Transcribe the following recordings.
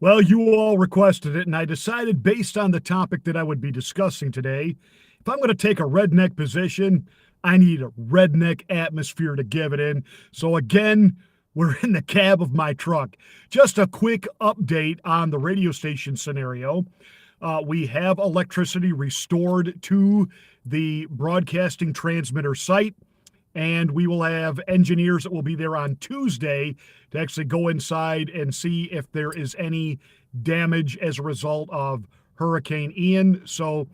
Well, you all requested it, and I decided based on the topic that I would be discussing today, if I'm going to take a redneck position, I need a redneck atmosphere to give it in. So, again, we're in the cab of my truck. Just a quick update on the radio station scenario. We have electricity restored to the broadcasting transmitter site, and we will have engineers that will be there on Tuesday to actually go inside and see if there is any damage as a result of Hurricane Ian. So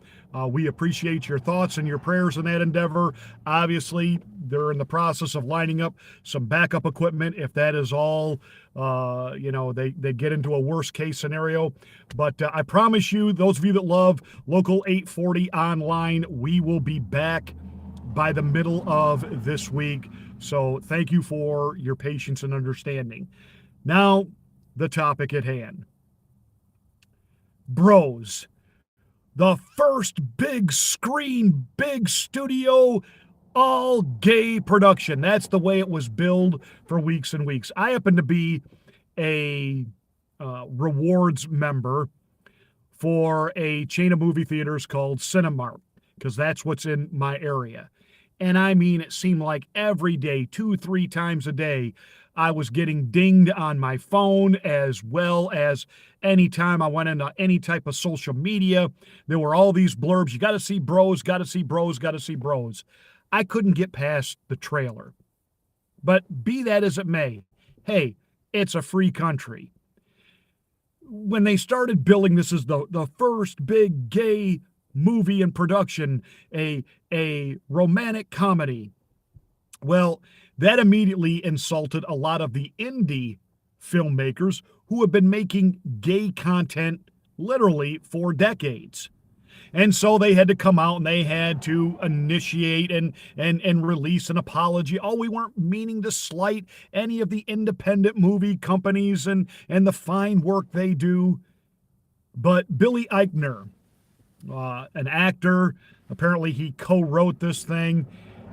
we appreciate your thoughts and your prayers in that endeavor. Obviously, they're in the process of lining up some backup equipment if that is all, they get into a worst case scenario. But I promise you, those of you that love Local 840 online, we will be back by the middle of this week. So thank you for your patience and understanding. Now, the topic at hand. Bros, the first big screen, big studio, all gay production. That's the way it was billed for weeks and weeks. I happen to be a rewards member for a chain of movie theaters called Cinemark, because that's what's in my area. And I mean, it seemed like every day, 2, 3 times a day, I was getting dinged on my phone, as well as anytime I went into any type of social media. There were all these blurbs. You got to see bros, got to see bros, got to see bros. I couldn't get past the trailer. But be that as it may, hey, it's a free country. When they started billing this as the first big gay movie in production, a romantic comedy, well, that immediately insulted a lot of the indie filmmakers who have been making gay content literally for decades. And so they had to come out and they had to initiate and release an apology. Oh, we weren't meaning to slight any of the independent movie companies and the fine work they do. But Billy Eichner, an actor, apparently he co-wrote this thing,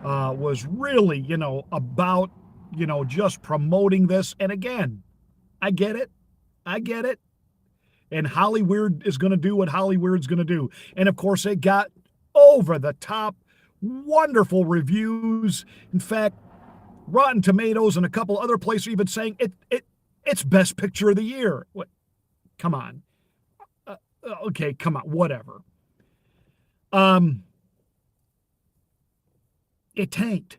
was really, about, just promoting this. And again, I get it. I get it. And Hollywood is going to do what Hollywood's going to do. And of course, it got over the top, wonderful reviews. In fact, Rotten Tomatoes and a couple other places are even saying it's best picture of the year. What? Come on. Okay, come on, whatever. It tanked.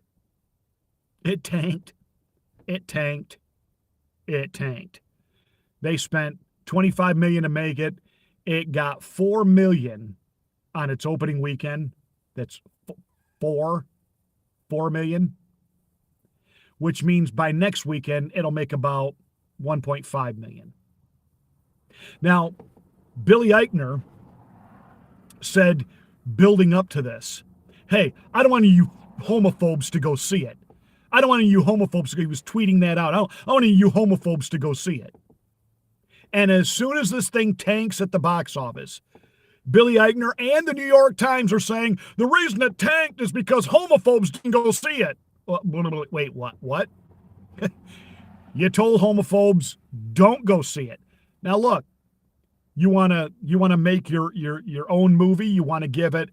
It tanked. It tanked. It tanked. They spent $25 million to make it. It got $4 million on its opening weekend. That's $4 million, which means by next weekend it'll make about $1.5 million. Now, Billy Eichner said, building up to this, hey, I don't want you homophobes to go see it. I don't want you homophobes to go. He was tweeting that out. I don't want you homophobes to go see it. And as soon as this thing tanks at the box office, Billy Eichner and the New York Times are saying the reason it tanked is because homophobes didn't go see it. Wait, what? What? You told homophobes don't go see it. Now look, you want to make your own movie. You want to give it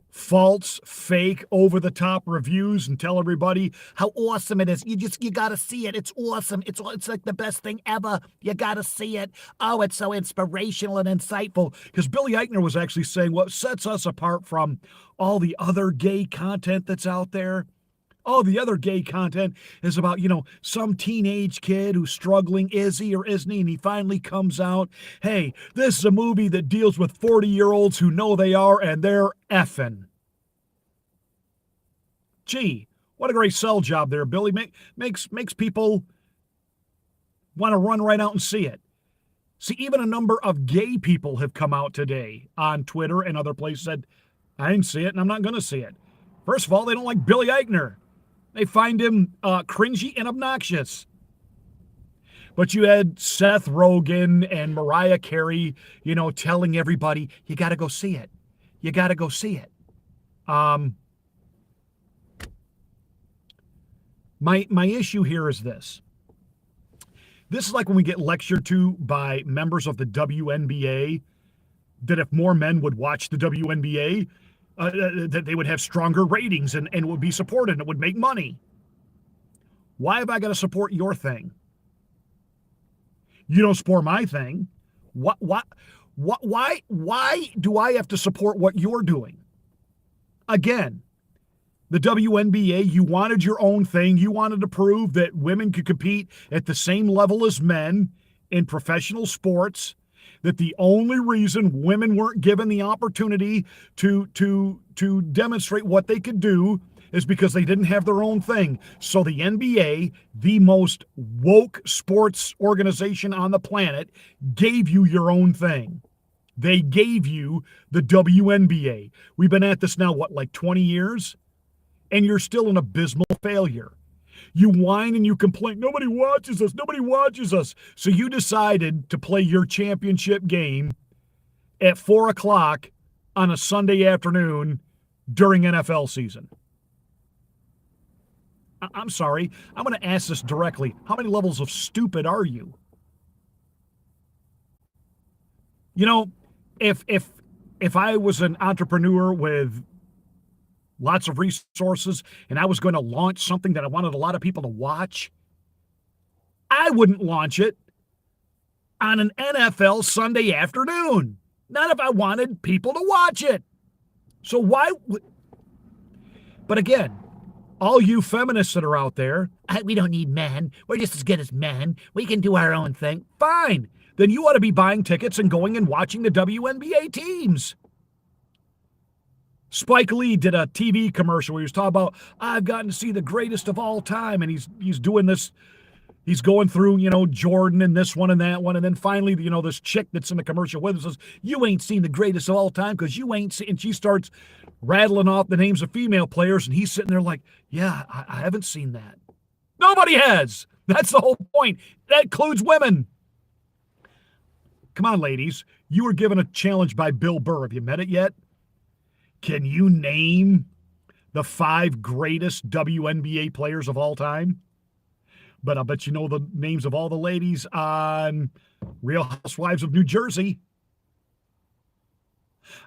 false, fake, over-the-top reviews and tell everybody how awesome it is. You got to see it. It's awesome. It's like the best thing ever. You got to see it. Oh, it's so inspirational and insightful. Because Billy Eichner was actually saying what sets us apart from all the other gay content that's out there. All the other gay content is about, some teenage kid who's struggling. Is he or isn't he? And he finally comes out. Hey, this is a movie that deals with 40-year-olds who know they are and they're effing. Gee, what a great sell job there, Billy. Makes people want to run right out and see it. See, even a number of gay people have come out today on Twitter and other places said, I didn't see it and I'm not going to see it. First of all, they don't like Billy Eichner. They find him cringy and obnoxious. But you had Seth Rogen and Mariah Carey, telling everybody, you got to go see it. You got to go see it. My issue here is this. This is like when we get lectured to by members of the WNBA that if more men would watch the WNBA, that they would have stronger ratings and would be supported and it would make money. Why have I got to support your thing? You don't support my thing. Why do I have to support what you're doing? Again, the WNBA, you wanted your own thing. You wanted to prove that women could compete at the same level as men in professional sports, that the only reason women weren't given the opportunity to demonstrate what they could do is because they didn't have their own thing. So the NBA, the most woke sports organization on the planet, gave you your own thing. They gave you the WNBA. We've been at this now, like 20 years? And you're still an abysmal failure. You whine and you complain, nobody watches us, nobody watches us. So you decided to play your championship game at 4 o'clock on a Sunday afternoon during NFL season. I'm sorry, I'm going to ask this directly. How many levels of stupid are you? You know, if I was an entrepreneur with lots of resources and I was going to launch something that I wanted a lot of people to watch, I wouldn't launch it on an NFL Sunday afternoon. Not if I wanted people to watch it. So why would... But again, all you feminists that are out there, we don't need men. We're just as good as men. We can do our own thing. Fine. Then you ought to be buying tickets and going and watching the WNBA teams. Spike Lee did a TV commercial where he was talking about, I've gotten to see the greatest of all time. And he's doing this. He's going through, Jordan and this one and that one. And then finally, this chick that's in the commercial with him says, you ain't seen the greatest of all time because you ain't seen. And she starts rattling off the names of female players. And he's sitting there like, yeah, I haven't seen that. Nobody has. That's the whole point. That includes women. Come on, ladies. You were given a challenge by Bill Burr. Have you met it yet? Can you name the 5 greatest WNBA players of all time? But I'll bet you know the names of all the ladies on Real Housewives of New Jersey.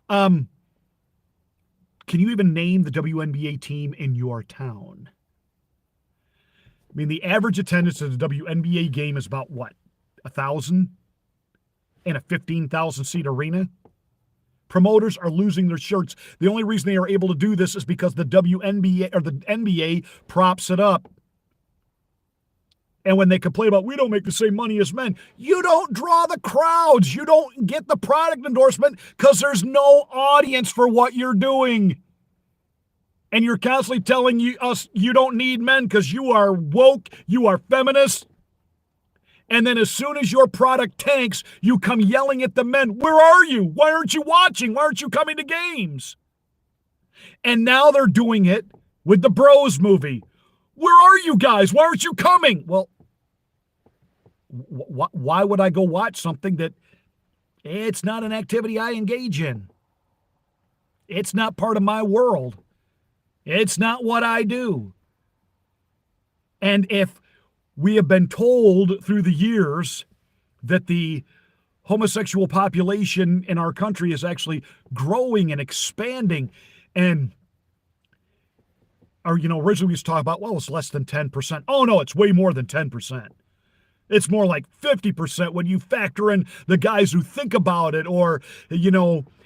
Can you even name the WNBA team in your town? I mean, the average attendance at the WNBA game is about what? 1,000 in a 15,000 seat arena? Promoters are losing their shirts. The only reason they are able to do this is because the WNBA or the NBA props it up. And when they complain about, we don't make the same money as men, you don't draw the crowds. You don't get the product endorsement because there's no audience for what you're doing. And you're constantly telling us you don't need men because you are woke, you are feminist. And then as soon as your product tanks, you come yelling at the men, where are you? Why aren't you watching? Why aren't you coming to games? And now they're doing it with the Bros movie. Where are you guys? Why aren't you coming? Well, why would I go watch something that it's not an activity I engage in? It's not part of my world. It's not what I do. And if we have been told through the years that the homosexual population in our country is actually growing and expanding, and originally we was talking about, well, it's less than 10%. Oh no, it's way more than 10%. It's more like 50% when you factor in the guys who think about it or,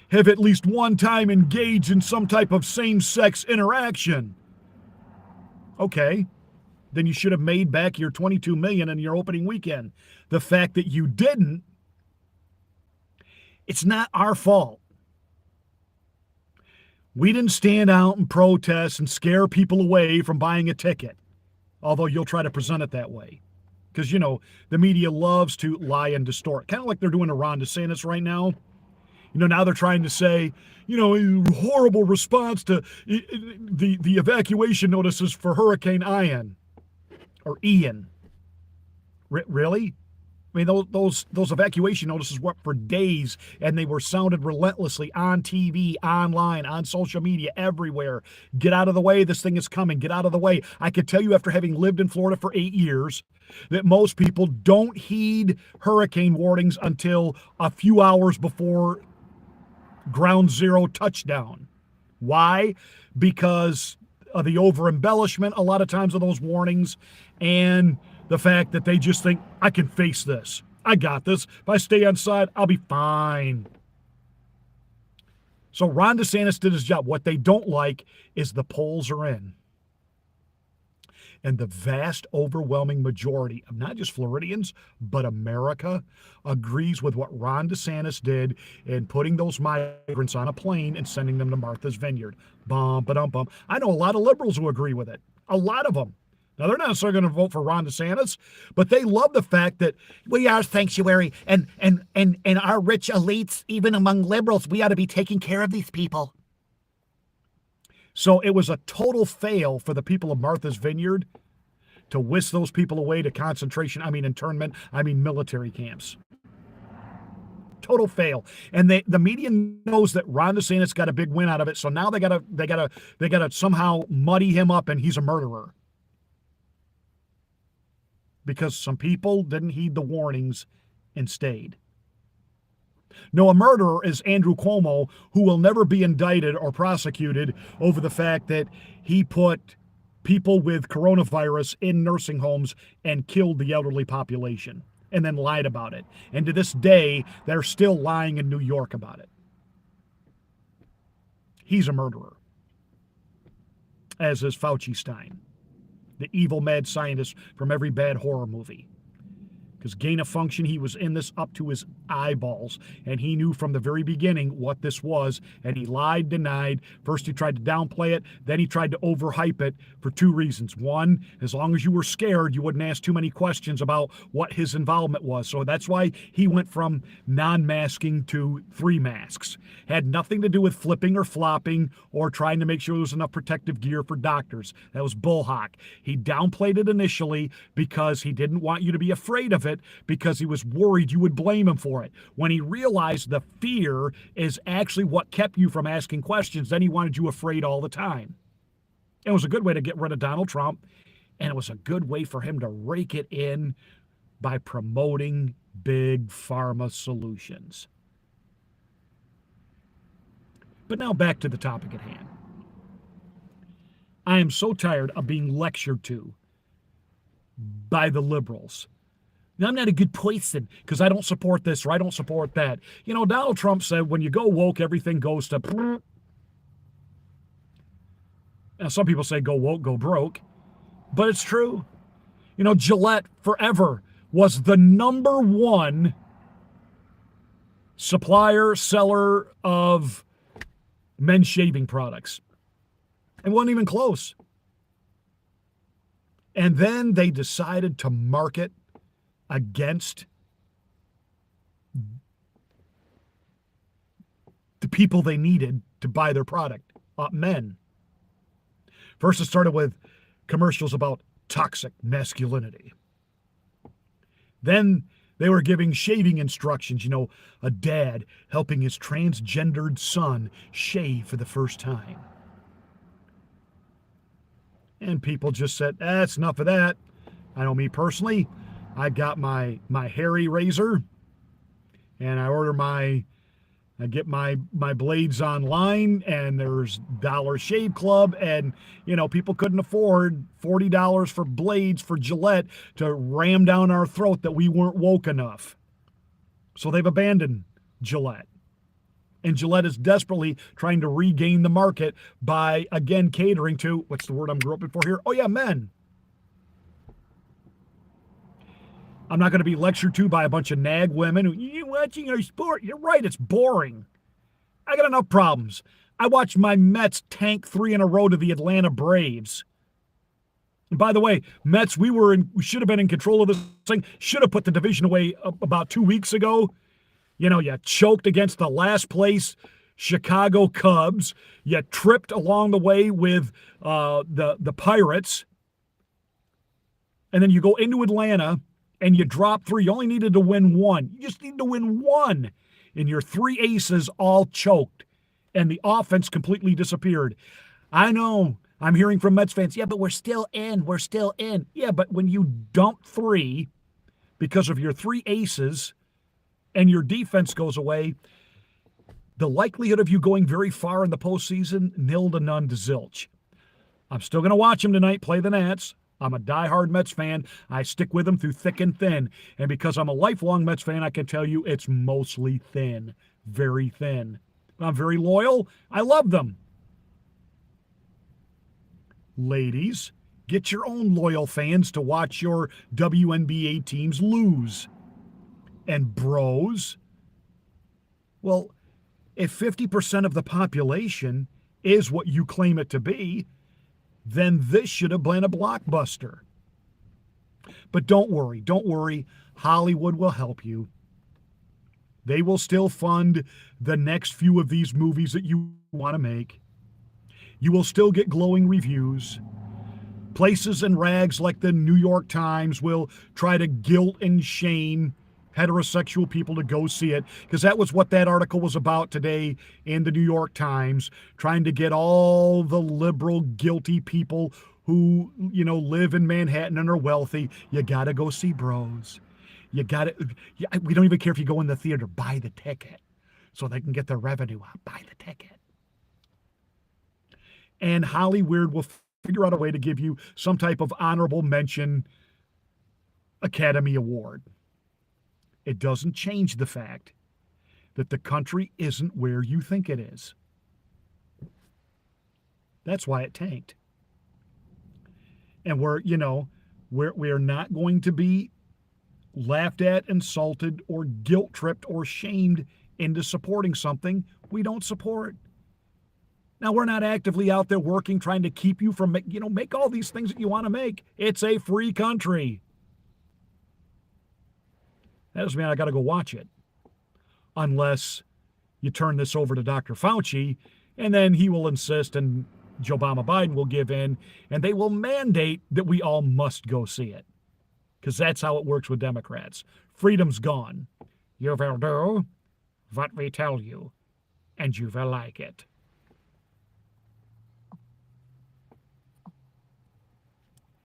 have at least one time engaged in some type of same-sex interaction. Okay. Then you should have made back your $22 million in your opening weekend. The fact that you didn't, it's not our fault. We didn't stand out and protest and scare people away from buying a ticket, although you'll try to present it that way. Because, the media loves to lie and distort, kind of like they're doing to Ron DeSantis right now. Now they're trying to say, horrible response to the evacuation notices for Hurricane Ian. Or Ian. Really? I mean, those evacuation notices were up for days, and they were sounded relentlessly on TV, online, on social media, everywhere. Get out of the way. This thing is coming. Get out of the way. I could tell you, after having lived in Florida for 8 years, that most people don't heed hurricane warnings until a few hours before ground zero touchdown. Why? Because of the over embellishment a lot of times of those warnings, and the fact that they just think, I can face this. I got this. If I stay inside, I'll be fine. So Ron DeSantis did his job. What they don't like is the polls are in. And the vast, overwhelming majority of not just Floridians, but America agrees with what Ron DeSantis did in putting those migrants on a plane and sending them to Martha's Vineyard. Bum, ba-dum, bum. I know a lot of liberals who agree with it. A lot of them. Now, they're not necessarily going to vote for Ron DeSantis, but they love the fact that we are sanctuary and our rich elites, even among liberals, we ought to be taking care of these people. So it was a total fail for the people of Martha's Vineyard to whisk those people away to internment, military camps. Total fail. And the media knows that Ron DeSantis got a big win out of it, so now they gotta somehow muddy him up and he's a murderer. Because some people didn't heed the warnings and stayed. No, a murderer is Andrew Cuomo, who will never be indicted or prosecuted over the fact that he put people with coronavirus in nursing homes and killed the elderly population and then lied about it. And to this day, they're still lying in New York about it. He's a murderer, as is Fauci Stein, the evil mad scientist from every bad horror movie. Because gain of function, he was in this up to his eyeballs, and he knew from the very beginning what this was, and he lied, denied. First he tried to downplay it, then he tried to overhype it for two reasons. One, as long as you were scared, you wouldn't ask too many questions about what his involvement was. So that's why he went from non-masking to 3 masks. Had nothing to do with flipping or flopping or trying to make sure there was enough protective gear for doctors. That was bullhawk. He downplayed it initially because he didn't want you to be afraid of it, because he was worried you would blame him for it. When he realized the fear is actually what kept you from asking questions, then he wanted you afraid all the time. It was a good way to get rid of Donald Trump, and it was a good way for him to rake it in by promoting big pharma solutions. But now back to the topic at hand. I am so tired of being lectured to by the liberals. Now, I'm not a good person because I don't support this or I don't support that. You know, Donald Trump said when you go woke, everything goes to... Now, some people say go woke, go broke. But it's true. You know, Gillette forever was the number one supplier, seller of men's shaving products. It wasn't even close. And then they decided to market against the people they needed to buy their product, men. First, it started with commercials about toxic masculinity. Then they were giving shaving instructions, you know, a dad helping his transgendered son shave for the first time. And people just said, that's enough of that. I know me personally, I got my hairy razor, and I get my blades online, and there's Dollar Shave Club, and you know, people couldn't afford $40 for blades for Gillette to ram down our throat that we weren't woke enough. So they've abandoned Gillette. And Gillette is desperately trying to regain the market by, again, catering to, what's the word I'm groping for here? Oh yeah, men. I'm not going to be lectured to by a bunch of nag women who, you're watching our sport. You're right, it's boring. I got enough problems. I watched my Mets tank 3 in a row to the Atlanta Braves. And by the way, Mets, we should have been in control of this thing. Should have put the division away about 2 weeks ago. You know, you choked against the last place Chicago Cubs. You tripped along the way with the Pirates. And then you go into Atlanta and you drop three. You only needed to win one. You just need to win one. And your three aces all choked, and the offense completely disappeared. I know. I'm hearing from Mets fans, yeah, but we're still in. We're still in. Yeah, but when you dump three because of your three aces and your defense goes away, the likelihood of you going very far in the postseason, nil to none to zilch. I'm still going to watch them tonight play the Nats. I'm a diehard Mets fan. I stick with them through thick and thin. And because I'm a lifelong Mets fan, I can tell you it's mostly thin, very thin. I'm very loyal. I love them. Ladies, get your own loyal fans to watch your WNBA teams lose. And bros, well, if 50% of the population is what you claim it to be, then this should have been a blockbuster. But don't worry. Hollywood will help you. They will still fund the next few of these movies that you want to make. You will still get glowing reviews. Places and rags like the New York Times will try to guilt and shame heterosexual people to go see it, because that was what that article was about today in the New York Times, trying to get all the liberal, guilty people who, live in Manhattan and are wealthy. You got to go see Bros. We don't even care if you go in the theater. Buy the ticket so they can get their revenue out. Buy the ticket. And Hollywood will figure out a way to give you some type of honorable mention Academy Award. It doesn't change the fact that the country isn't where you think it is. That's why it tanked. And we're not going to be laughed at, insulted, or guilt-tripped or shamed into supporting something we don't support. Now, we're not actively out there working, trying to keep you from, make all these things that you want to make. It's a free country. That doesn't mean I got to go watch it. Unless you turn this over to Dr. Fauci, and then he will insist, and Joe Biden will give in, and they will mandate that we all must go see it. Because that's how it works with Democrats. Freedom's gone. You will do what we tell you, and you will like it.